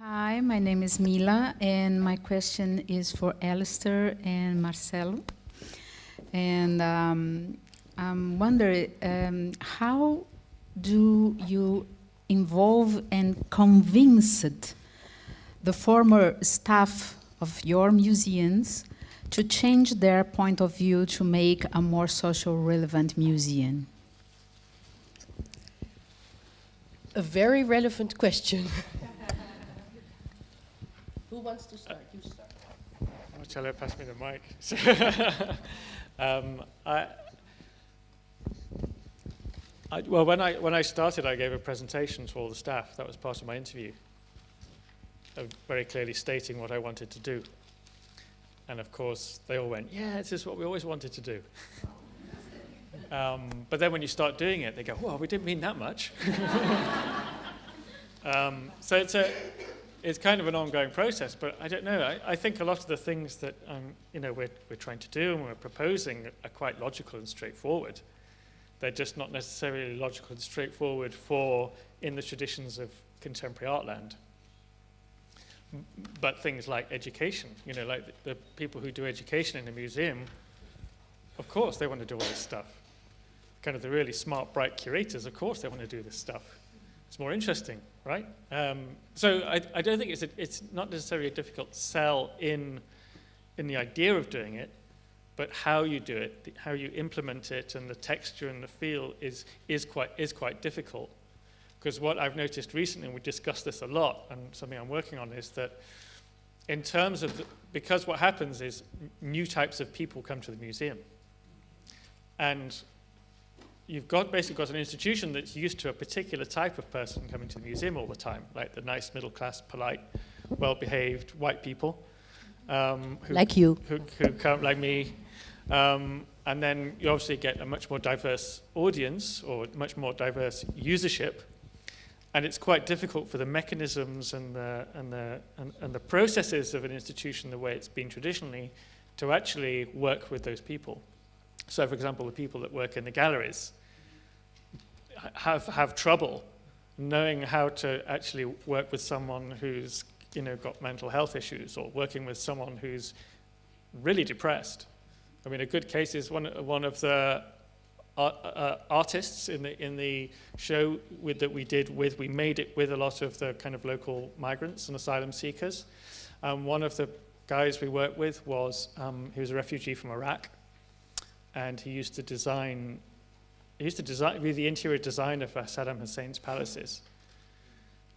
Hi, my name is Mila, and my question is for Alistair and Marcelo. And I'm wondering, how do you involve and convince the former staff of your museums to change their point of view to make a more social relevant museum? A very relevant question. Who wants to start? You start. Marcelo, pass me the mic. Well, when I started, I gave a presentation to all the staff. That was part of my interview, very clearly stating what I wanted to do. And of course, they all went, "Yeah, this is what we always wanted to do." But then when you start doing it, they go, "Well, we didn't mean that much." So it's kind of an ongoing process, but I don't know. I think a lot of the things that we're trying to do and we're proposing are quite logical and straightforward. They're just not necessarily logical and straightforward in the traditions of contemporary artland. But things like education, like the people who do education in a museum, of course they want to do all this stuff. Kind of the really smart, bright curators, of course they want to do this stuff. It's more interesting, right? So I don't think it's not necessarily a difficult sell in the idea of doing it, but how you do it, how you implement it, and the texture and the feel is quite difficult. Because what I've noticed recently, and we discussed this a lot, and something I'm working on, is that in terms of because what happens is new types of people come to the museum, and you've basically got an institution that's used to a particular type of person coming to the museum all the time, like the nice middle class, polite, well-behaved white people, like you, who come like me, and then you obviously get a much more diverse audience or much more diverse usership, and it's quite difficult for the mechanisms and the processes of an institution the way it's been traditionally to actually work with those people. So, for example, the people that work in the galleries have trouble knowing how to actually work with someone who's got mental health issues, or working with someone who's really depressed. I mean, a good case is one of the artists in the show that we did with. We made it with a lot of the kind of local migrants and asylum seekers. One of the guys we worked with was he was a refugee from Iraq. And he used to be the interior designer for Saddam Hussein's palaces.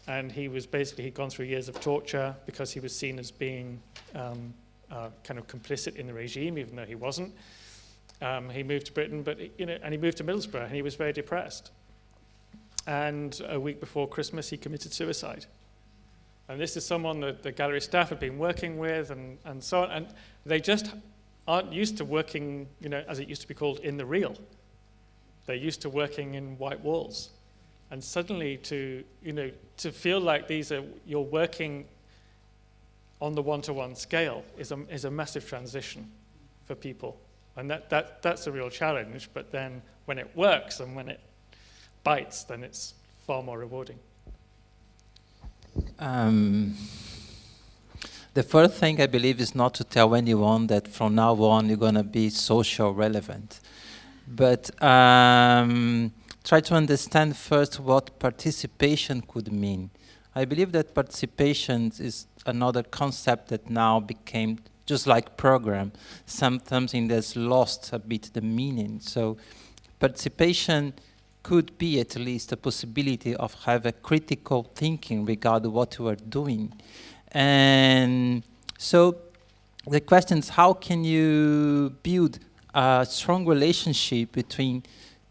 And he'd gone through years of torture because he was seen as being kind of complicit in the regime, even though he wasn't. He moved to Britain, and he moved to Middlesbrough, and he was very depressed. And a week before Christmas, he committed suicide. And this is someone that the gallery staff had been working with, and so on, and they just aren't used to working, as it used to be called, in the real. They're used to working in white walls. And suddenly to feel like you're working on the one-to-one scale is a massive transition for people. And that's a real challenge, but then when it works and when it bites, then it's far more rewarding. The first thing I believe is not to tell anyone that from now on you're going to be social relevant, but try to understand first what participation could mean. I believe that participation is another concept that now became just like program, something that's lost a bit the meaning. So participation could be at least a possibility of have a critical thinking regarding what you are doing. And so the question is, how can you build a strong relationship between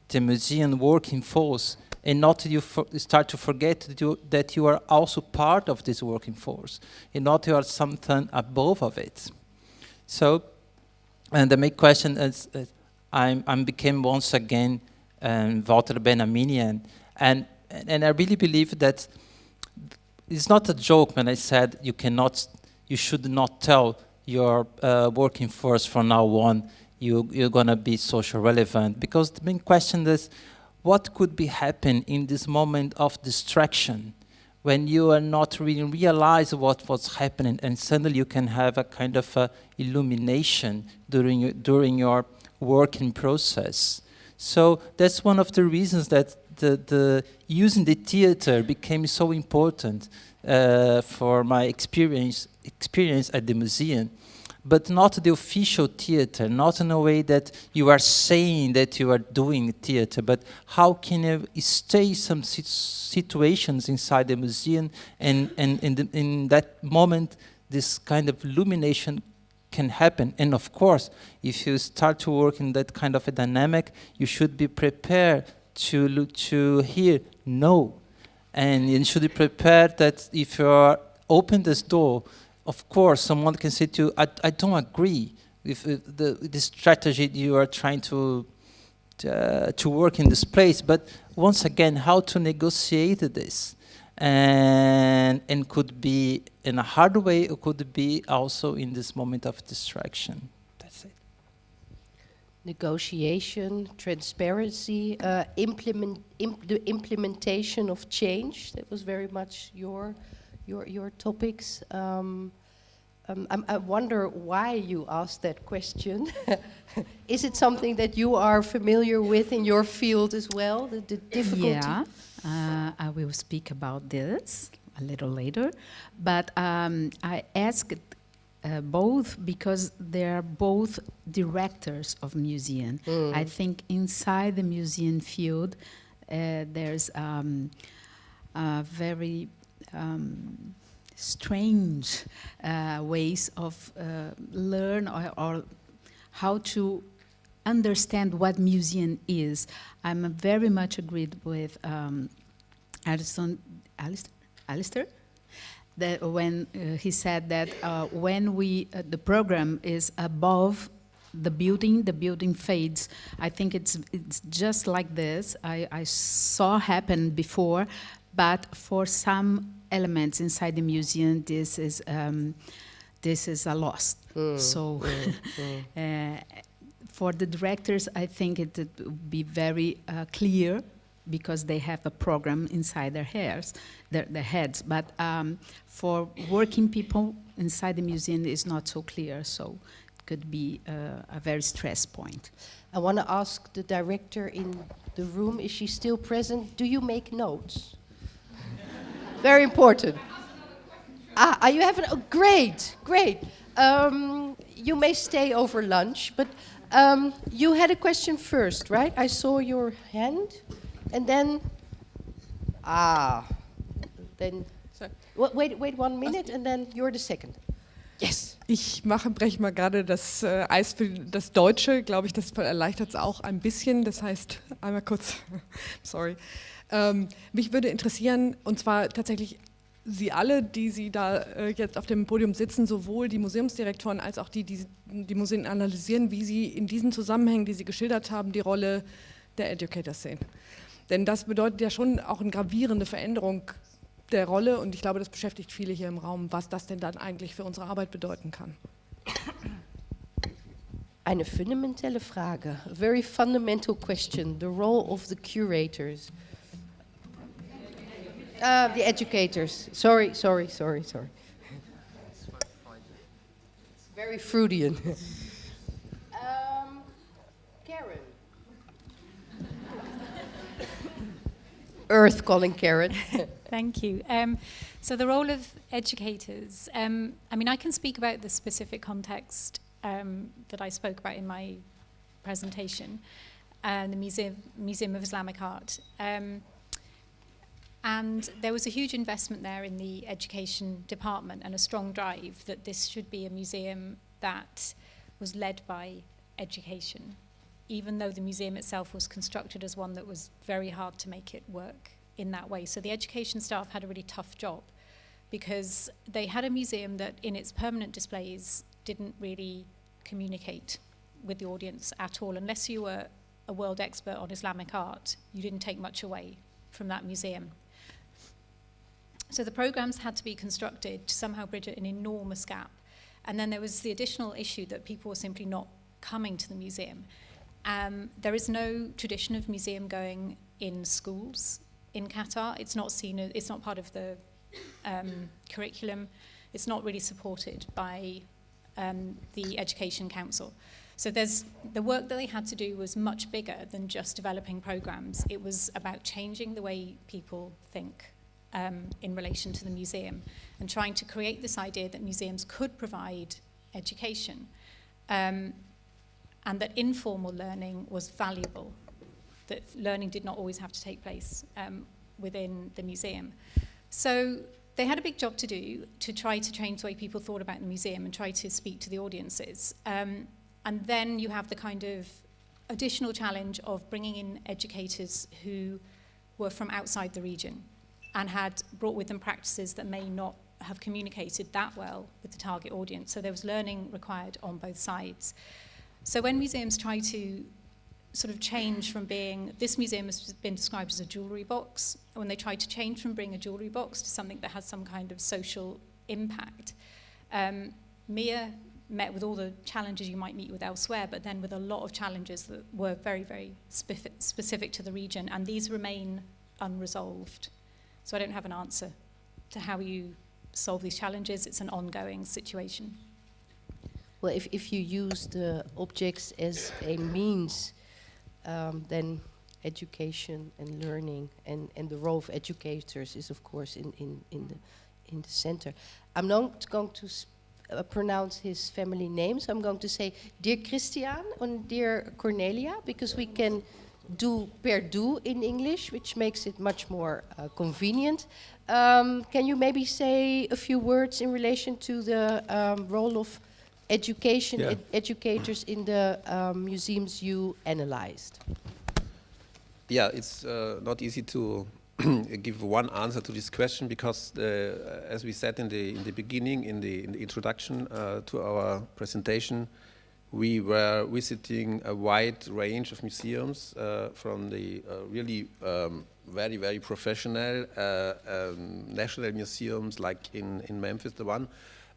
the museum working force and not you start to forget that you are also part of this working force and not you are something above of it. So, and the main question is, I became once again Walter Benjaminian, and I really believe that it's not a joke when I said you should not tell your working force from now on you're gonna be social relevant, because the main question is what could be happening in this moment of distraction when you are not really realize what was happening, and suddenly you can have a kind of illumination during your working process. So that's one of the reasons that the using the theater became so important for my experience at the museum. But not the official theater, not in a way that you are saying that you are doing theater, but how can you stay some situations inside the museum, and in that moment, this kind of illumination can happen. And of course, if you start to work in that kind of a dynamic, you should be prepared to hear no. And you should be prepared that if you are open this door, of course, someone can say to you, I don't agree with the strategy you are trying to work in this place. But once again, how to negotiate this, and could be in a hard way, it could be also in this moment of distraction. That's it. Negotiation, transparency, the implementation of change. That was very much your topics. I wonder why you asked that question. Is it something that you are familiar with in your field as well, the difficulty? Yeah, I will speak about this a little later. But I asked both because they're both directors of museum. I think inside the museum field, there's a very strange ways of learn or how to understand what museum is. I'm very much agreed with Alistair, that when he said that when the program is above the building fades. I think it's just like this. I saw happen before, but for some elements inside the museum, this is a loss. So for the directors, I think it would be very clear because they have a program inside their heads. But for working people inside the museum, it's not so clear. So it could be a very stress point. I want to ask the director in the room, is she still present? Do you make notes? Very important. You have great. You may stay over lunch, but you had a question first, right? I saw your hand, and then wait 1 minute, and then you're the second. Yes. Ich breche mal gerade das Eis für das Deutsche, glaube ich, das erleichtert es auch ein bisschen. Das heißt, einmal kurz, sorry. Mich würde interessieren, und zwar tatsächlich Sie alle, die Sie da jetzt auf dem Podium sitzen, sowohl die Museumsdirektoren als auch die Museen analysieren, wie Sie in diesen Zusammenhängen, die Sie geschildert haben, die Rolle der Educators sehen. Denn das bedeutet ja schon auch eine gravierende Veränderung der Rolle, und ich glaube, das beschäftigt viele hier im Raum, was das denn dann eigentlich für unsere Arbeit bedeuten kann. Eine fundamentale Frage, a very fundamental question, the role of the curators. The educators. Sorry. Very Freudian. Karen. Earth calling Karen. Thank you. So the role of educators, I mean, I can speak about the specific context that I spoke about in my presentation, the Museum of Islamic Art. And there was a huge investment there in the education department and a strong drive that this should be a museum that was led by education, even though the museum itself was constructed as one that was very hard to make it work in that way. So the education staff had a really tough job because they had a museum that in its permanent displays didn't really communicate with the audience at all. Unless you were a world expert on Islamic art, you didn't take much away from that museum. So the programs had to be constructed to somehow bridge an enormous gap. And then there was the additional issue that people were simply not coming to the museum. There is no tradition of museum going in schools in Qatar. It's not seen, it's not part of the curriculum. It's not really supported by the Education Council. So the work that they had to do was much bigger than just developing programs. It was about changing the way people think in relation to the museum and trying to create this idea that museums could provide education and that informal learning was valuable, that learning did not always have to take place within the museum. So they had a big job to do to try to change the way people thought about the museum and try to speak to the audiences. And then you have the kind of additional challenge of bringing in educators who were from outside the region and had brought with them practices that may not have communicated that well with the target audience. So there was learning required on both sides. So when museums try to sort of change from being, this museum has been described as a jewellery box, when they try to change from being a jewellery box to something that has some kind of social impact, Mia met with all the challenges you might meet with elsewhere, but then with a lot of challenges that were very, very specific to the region, and these remain unresolved. So I don't have an answer to how you solve these challenges. It's an ongoing situation. Well, if you use the objects as a means, then education and learning and the role of educators is, of course, in the center. I'm not going to pronounce his family name, so I'm going to say dear Christian and dear Cornelia, because we can do per du in English, which makes it much more convenient. Can you maybe say a few words in relation to the role of education, educators in the museums you analyzed? Yeah, it's not easy to give one answer to this question because, as we said in the beginning, in the introduction to our presentation, we were visiting a wide range of museums from the really very, very professional national museums like in Memphis, the one.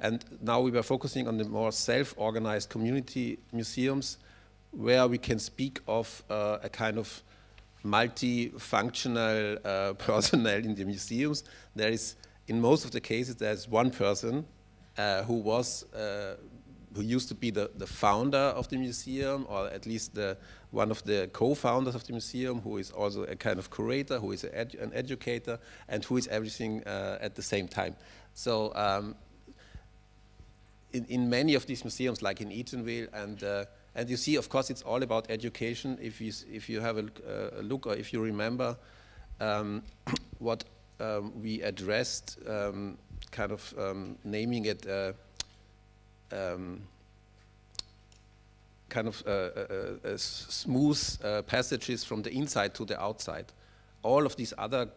And now we were focusing on the more self-organized community museums where we can speak of a kind of multi-functional personnel in the museums. There is, in most of the cases, there's one person who used to be the founder of the museum, or at least one of the co-founders of the museum, who is also a kind of curator, who is an educator, and who is everything at the same time. So in many of these museums, like in Eatonville, and you see, of course, it's all about education. If you have a look, or if you remember what we addressed, kind of naming it kind of smooth passages from the inside to the outside. All of these other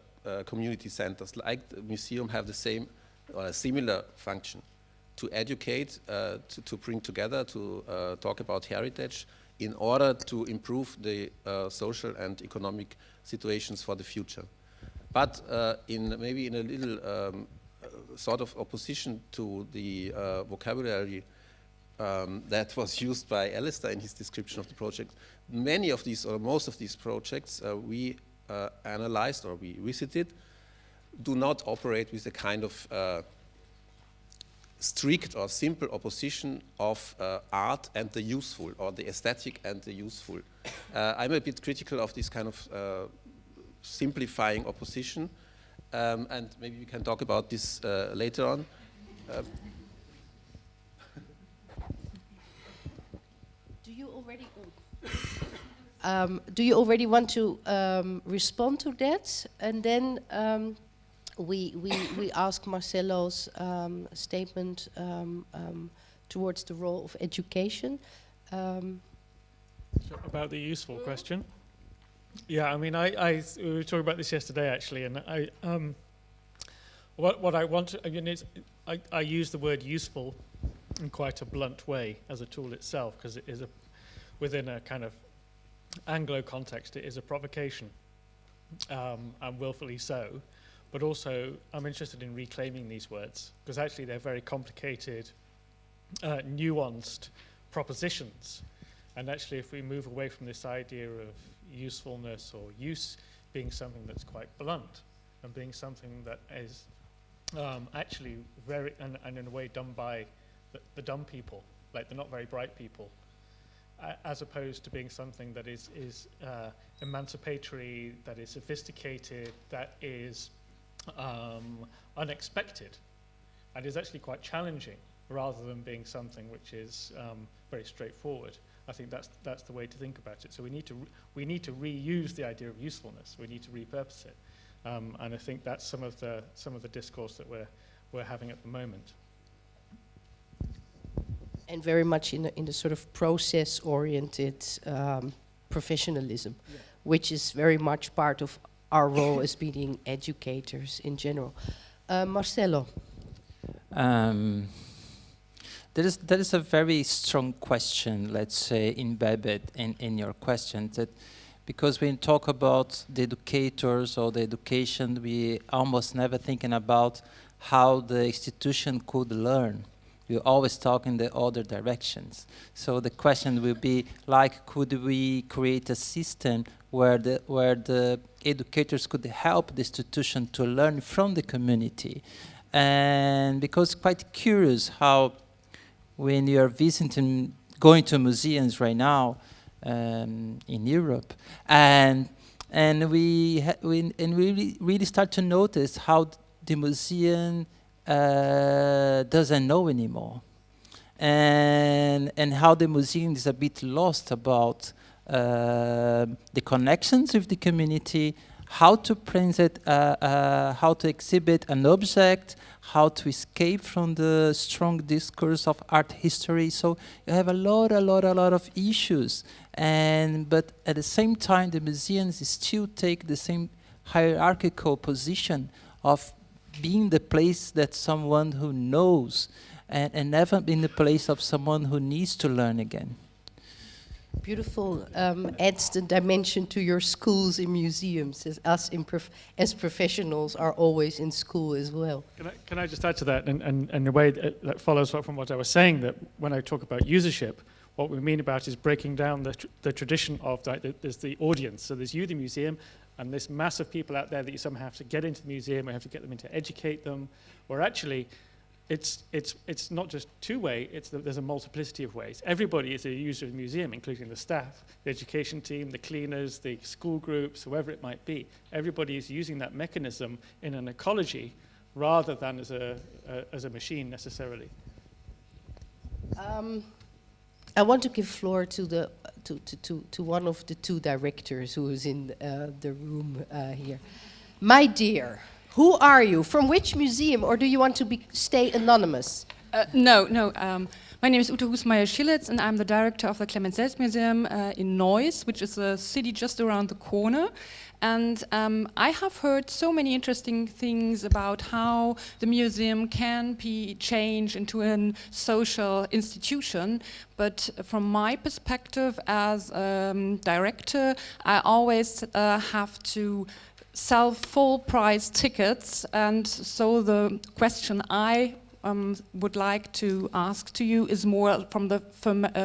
community centers, like the museum, have the same or a similar function: to educate, to bring together, to talk about heritage in order to improve the social and economic situations for the future. But maybe in a little sort of opposition to the vocabulary that was used by Alistair in his description of the project, many of these, or most of these projects we analyzed or we visited do not operate with a kind of strict or simple opposition of art and the useful, or the aesthetic and the useful. I'm a bit critical of this kind of simplifying opposition, and maybe we can talk about this later on. Do you already want to respond to that? And then we ask Marcelo's statement towards the role of education. So about the useful question. Yeah, I mean, we were talking about this yesterday actually, and what I want to, again, is I use the word useful in quite a blunt way as a tool itself, because it is within a kind of Anglo context, it is a provocation, and willfully so. But also, I'm interested in reclaiming these words, because actually they're very complicated, nuanced propositions. And actually, if we move away from this idea of usefulness or use being something that's quite blunt, and being something that is actually very, and in a way done by the dumb people, like the not very bright people, as opposed to being something that is emancipatory, that is sophisticated, that is unexpected, and is actually quite challenging, rather than being something which is very straightforward. I think that's the way to think about it. So we need to reuse the idea of usefulness. We need to repurpose it, and I think that's some of the discourse that we're having at the moment. And very much in the sort of process-oriented professionalism, which is very much part of our role as being educators in general. Marcelo. There is a very strong question, let's say, embedded in your question, that because when we talk about the educators or the education, we almost never thinking about how the institution could learn. We always talk in the other directions. So the question will be like, could we create a system where the educators could help the institution to learn from the community? And because quite curious how when you are visiting, going to museums right now in Europe, and we really start to notice how the museum doesn't know anymore, and how the museum is a bit lost about the connections with the community, how to present, how to exhibit an object, how to escape from the strong discourse of art history. So you have a lot of issues, but at the same time, the museums still take the same hierarchical position of being the place that someone who knows, and never been the place of someone who needs to learn again. Beautiful. Adds the dimension to your schools and museums, as us as professionals are always in school as well. Can I just add to that, and in a way that follows from what I was saying, that when I talk about usership, what we mean about is breaking down the tradition of there's the audience. So there's you, the museum, and this mass of people out there that you somehow have to get into the museum, or have to get them in to educate them, or actually it's not just two-way, there's a multiplicity of ways. Everybody is a user of the museum, including the staff, the education team, the cleaners, the school groups, whoever it might be. Everybody is using that mechanism in an ecology rather than as a machine necessarily. I want to give floor to one of the two directors who is in the room here. My dear, who are you? From which museum, or do you want to stay anonymous? No. My name is Ute Husmeier-Schillitz, and I'm the director of the Clemens Selbst Museum in Neuss, which is a city just around the corner. And I have heard so many interesting things about how the museum can be changed into a social institution. But from my perspective as director, I always have to sell full price tickets, and so the question I would like to ask to you is more from the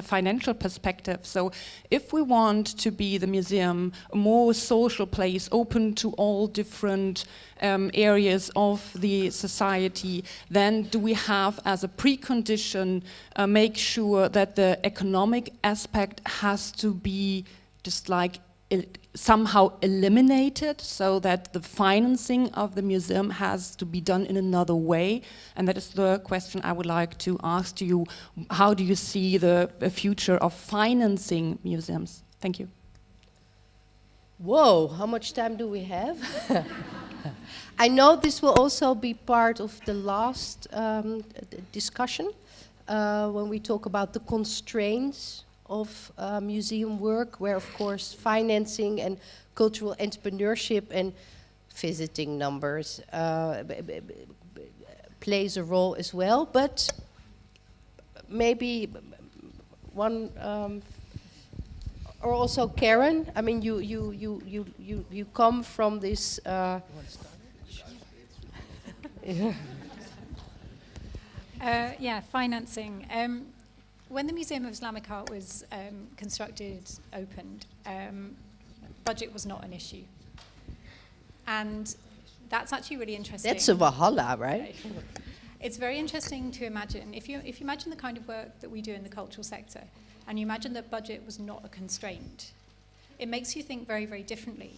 financial perspective. So if we want to be the museum a more social place, open to all different areas of the society, then do we have as a precondition make sure that the economic aspect has to be just like somehow eliminated, so that the financing of the museum has to be done in another way? And that is the question I would like to ask to you. How do you see the future of financing museums? Thank you. Whoa, how much time do we have? I know this will also be part of the last discussion when we talk about the constraints of museum work, where of course financing and cultural entrepreneurship and visiting numbers plays a role as well. But maybe one, or also Karen. I mean, you come from this. Financing. When the Museum of Islamic Art was opened, budget was not an issue. And that's actually really interesting. That's a Valhalla, right? It's very interesting to imagine, if you imagine the kind of work that we do in the cultural sector, and you imagine that budget was not a constraint, it makes you think very, very differently,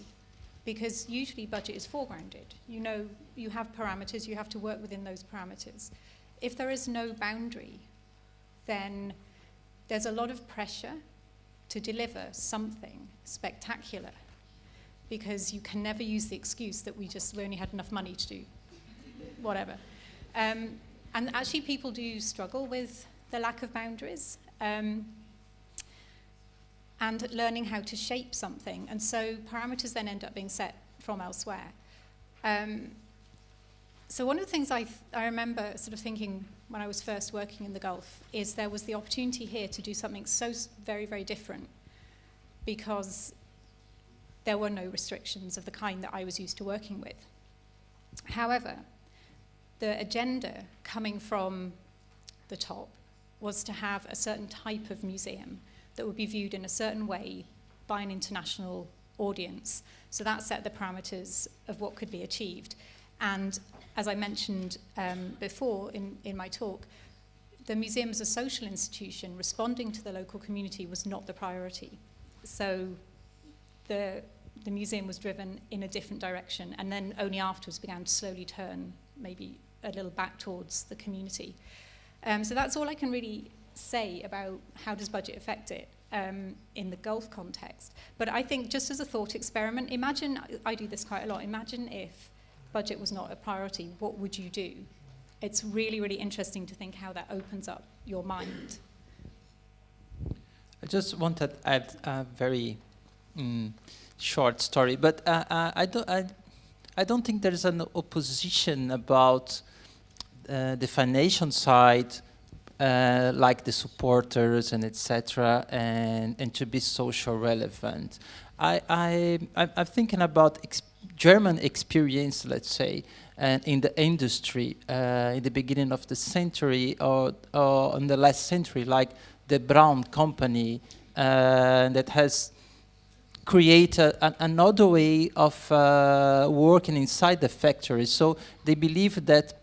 because usually budget is foregrounded. You know, you have parameters, you have to work within those parameters. If there is no boundary, then there's a lot of pressure to deliver something spectacular, because you can never use the excuse that we only had enough money to do whatever. And actually people do struggle with the lack of boundaries and learning how to shape something. And so parameters then end up being set from elsewhere. So one of the things I remember sort of thinking when I was first working in the Gulf is there was the opportunity here to do something so very, very different, because there were no restrictions of the kind that I was used to working with. However, the agenda coming from the top was to have a certain type of museum that would be viewed in a certain way by an international audience. So that set the parameters of what could be achieved. And as I mentioned before in my talk, the museum as a social institution responding to the local community was not the priority. So the museum was driven in a different direction, and then only afterwards began to slowly turn maybe a little back towards the community. So that's all I can really say about how does budget affect it in the Gulf context. But I think just as a thought experiment, imagine, I do this quite a lot, imagine if budget was not a priority, what would you do? It's really, really interesting to think how that opens up your mind. I just want to add a very short story, but I don't think there is an opposition about the financial side, like the supporters and etc., and to be social relevant. I'm thinking about German experience, let's say, and in the industry in the beginning of the century or in the last century, like the Braun company that has created another way of working inside the factory. So they believe that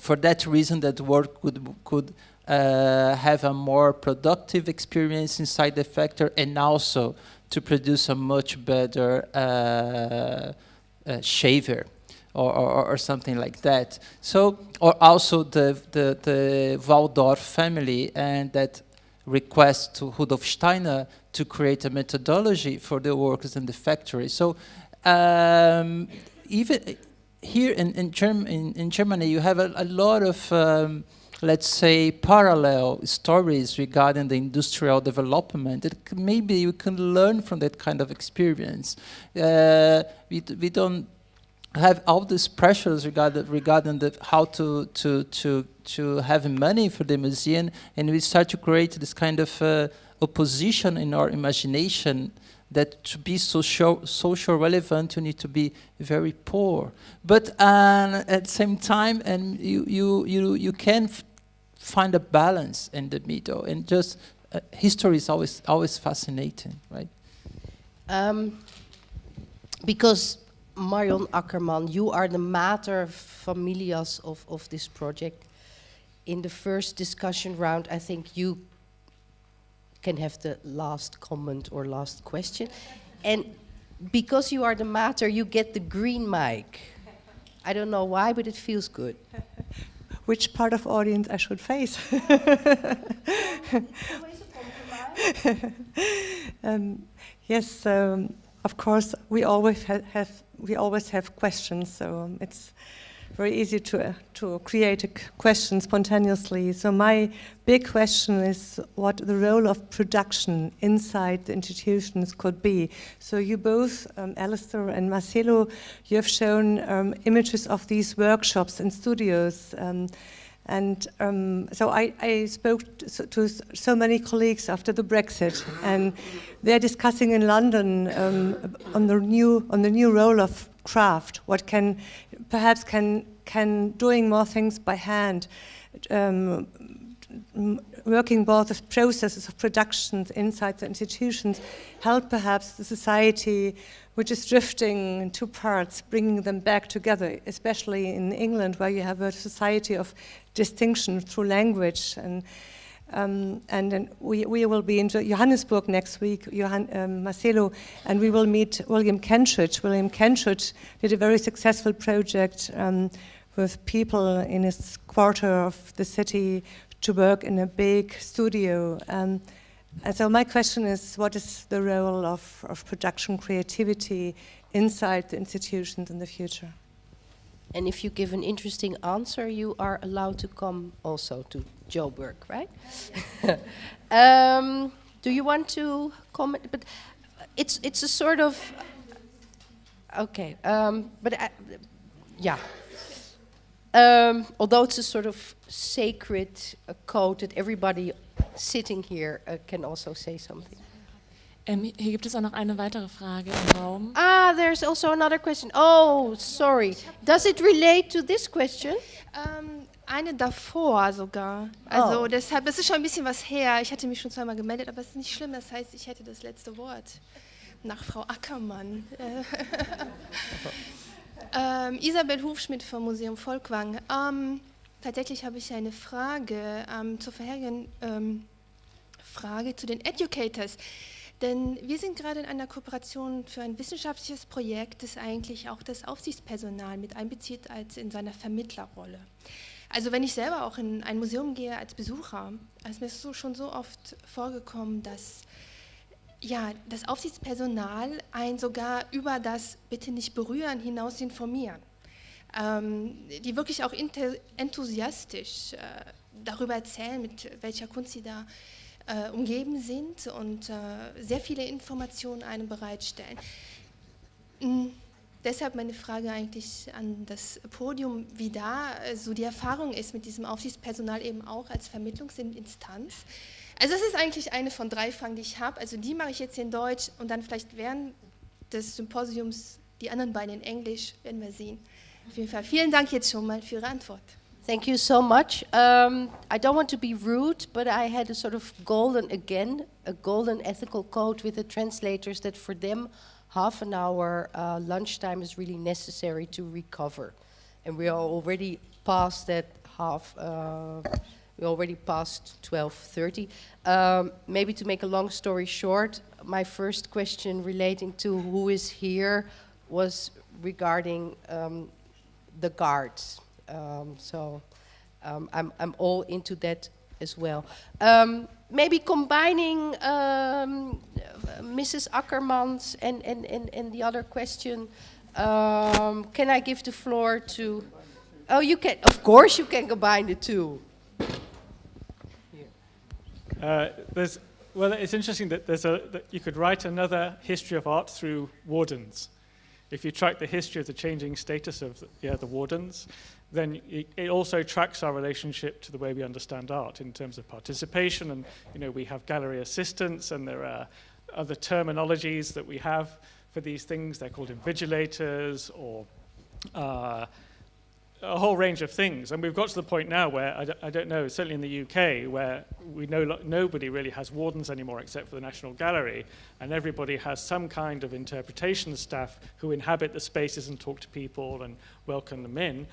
for that reason that work could have a more productive experience inside the factory, and also to produce a much better shaver or something like that. So, or also the Waldorf family, and that request to Rudolf Steiner to create a methodology for the workers in the factory. So even here in Germany, you have a lot of, let's say, parallel stories regarding the industrial development. Maybe you can learn from that kind of experience. We don't have all these pressures regarding how to have money for the museum, and we start to create this kind of opposition in our imagination that to be social relevant, you need to be very poor. But at the same time, and you can find a balance in the middle, and just history is always fascinating, right? Because Marion Ackerman, you are the mater familias of this project. In the first discussion round, I think you can have the last comment or last question. And because you are the mater, you get the green mic. I don't know why, but it feels good. Which part of audience I should face? Yes, of course, we always have questions, so it's very easy to create a question spontaneously. So my big question is what the role of production inside the institutions could be. So you both, Alistair and Marcelo, you have shown images of these workshops and studios. So I spoke to so many colleagues after the Brexit, and they're discussing in London on the new role of craft. What can doing more things by hand working both the processes of productions inside the institutions help perhaps the society which is drifting in two parts, bringing them back together, especially in England, where you have a society of distinction through language. And then we will be in Johannesburg next week, Marcelo, and we will meet William Kentridge. William Kentridge did a very successful project with people in his quarter of the city to work in a big studio. And so my question is, what is the role of production creativity inside the institutions in the future? And if you give an interesting answer, you are allowed to come also to Joburg, right? Do you want to comment? But it's a sort of okay. Yeah. Although it's a sort of sacred code that everybody sitting here can also say something. Hier gibt es auch noch eine weitere Frage im Raum. Ah, there's also another question. Oh, sorry. Does it relate to this question? Eine davor sogar. Also deshalb, es ist schon ein bisschen was her. Ich hatte mich schon zweimal gemeldet, aber es ist nicht schlimm. Das heißt, ich hätte das letzte Wort. Nach Frau Ackermann. Isabel Hufschmidt vom Museum Volkwang. Tatsächlich habe ich eine Frage zur vorherigen Frage zu den Educators. Denn wir sind gerade in einer Kooperation für ein wissenschaftliches Projekt, das eigentlich auch das Aufsichtspersonal mit einbezieht als in seiner Vermittlerrolle. Also wenn ich selber auch in ein Museum gehe als Besucher, ist mir so schon so oft vorgekommen, dass ja, das Aufsichtspersonal einen sogar über das Bitte nicht berühren hinaus informieren. Die wirklich auch enthusiastisch darüber erzählen, mit welcher Kunst sie da umgeben sind und sehr viele Informationen einem bereitstellen. Deshalb meine Frage eigentlich an das Podium, wie da so die Erfahrung ist mit diesem Aufsichtspersonal eben auch als Vermittlungsinstanz. Also das ist eigentlich eine von 3 Fragen, die ich habe. Also die mache ich jetzt in Deutsch und dann vielleicht während des Symposiums die anderen beiden in Englisch, werden wir sehen. Auf jeden Fall vielen Dank jetzt schon mal für Ihre Antwort. Thank you so much. I don't want to be rude, but I had a sort of golden ethical code with the translators that for them half an hour lunchtime is really necessary to recover. And we are already past that we already passed 12:30. Maybe to make a long story short, my first question relating to who is here was regarding the guards. I'm all into that as well. Maybe combining Mrs. Ackermans and the other question, can I give the floor to... Oh, you can, of course you can combine the two. Well, it's interesting that that you could write another history of art through wardens. If you track the history of the changing status of the wardens, then it also tracks our relationship to the way we understand art in terms of participation. And we have gallery assistants, and there are other terminologies that we have for these things. They're called invigilators or a whole range of things. And we've got to the point now where, I don't know, certainly in the UK, where we know nobody really has wardens anymore except for the National Gallery, and everybody has some kind of interpretation staff who inhabit the spaces and talk to people and welcome them in.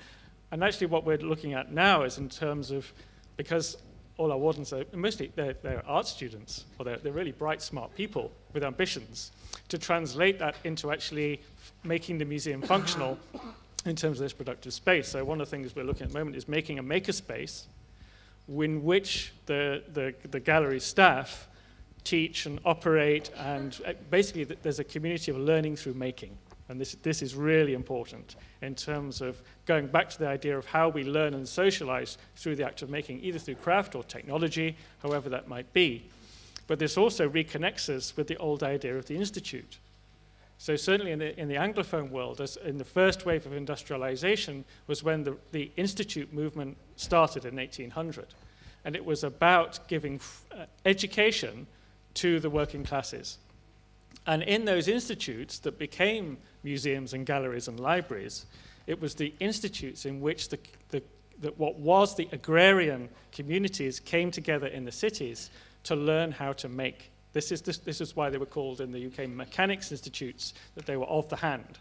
And actually what we're looking at now is in terms of, because all our wardens are mostly, they're art students, or they're really bright, smart people with ambitions, to translate that into actually making the museum functional in terms of this productive space. So one of the things we're looking at the moment is making a makerspace in which the gallery staff teach and operate, and basically there's a community of learning through making. And this is really important in terms of going back to the idea of how we learn and socialize through the act of making, either through craft or technology, however that might be. But this also reconnects us with the old idea of the institute. So certainly in the Anglophone world, as in the first wave of industrialization, was when the institute movement started in 1800. And it was about giving education to the working classes. And in those institutes that became museums and galleries and libraries, it was the institutes in which the what was the agrarian communities came together in the cities to learn how to make. This is why they were called in the UK mechanics institutes, that they were of the hand.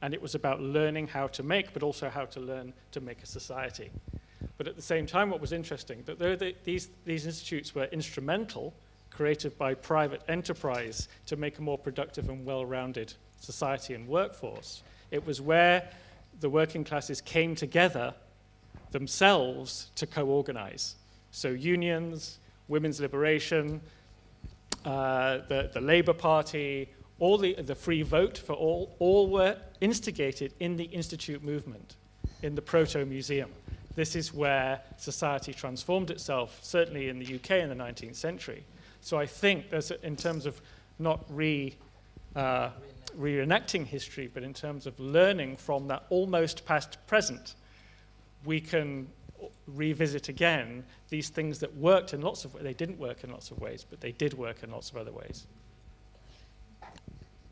And it was about learning how to make, but also how to learn to make a society. But at the same time, what was interesting, that these institutes were instrumental, created by private enterprise to make a more productive and well-rounded society and workforce. It was where the working classes came together themselves to co-organize. So unions, women's liberation, the Labour Party, all the free vote for all were instigated in the Institute movement, in the proto-museum. This is where society transformed itself, certainly in the UK in the 19th century. So I think there's, in terms of not reenacting history, but in terms of learning from that almost past present, we can revisit again these things that worked in lots of ways. They didn't work in lots of ways, but they did work in lots of other ways.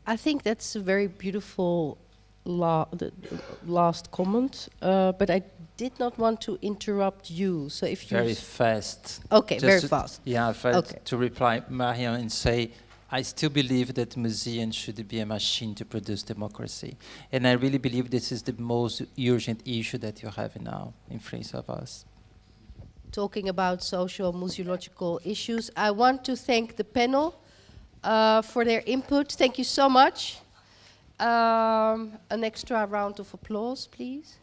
I think that's a very beautiful last comment, but I did not want to interrupt you. So if you very fast. Okay, just very to, fast. Yeah, Okay. to reply, Marion, and say, I still believe that museums should be a machine to produce democracy, and I really believe this is the most urgent issue that you have now in front of us. Talking about social museological issues, I want to thank the panel for their input. Thank you so much. An extra round of applause, please.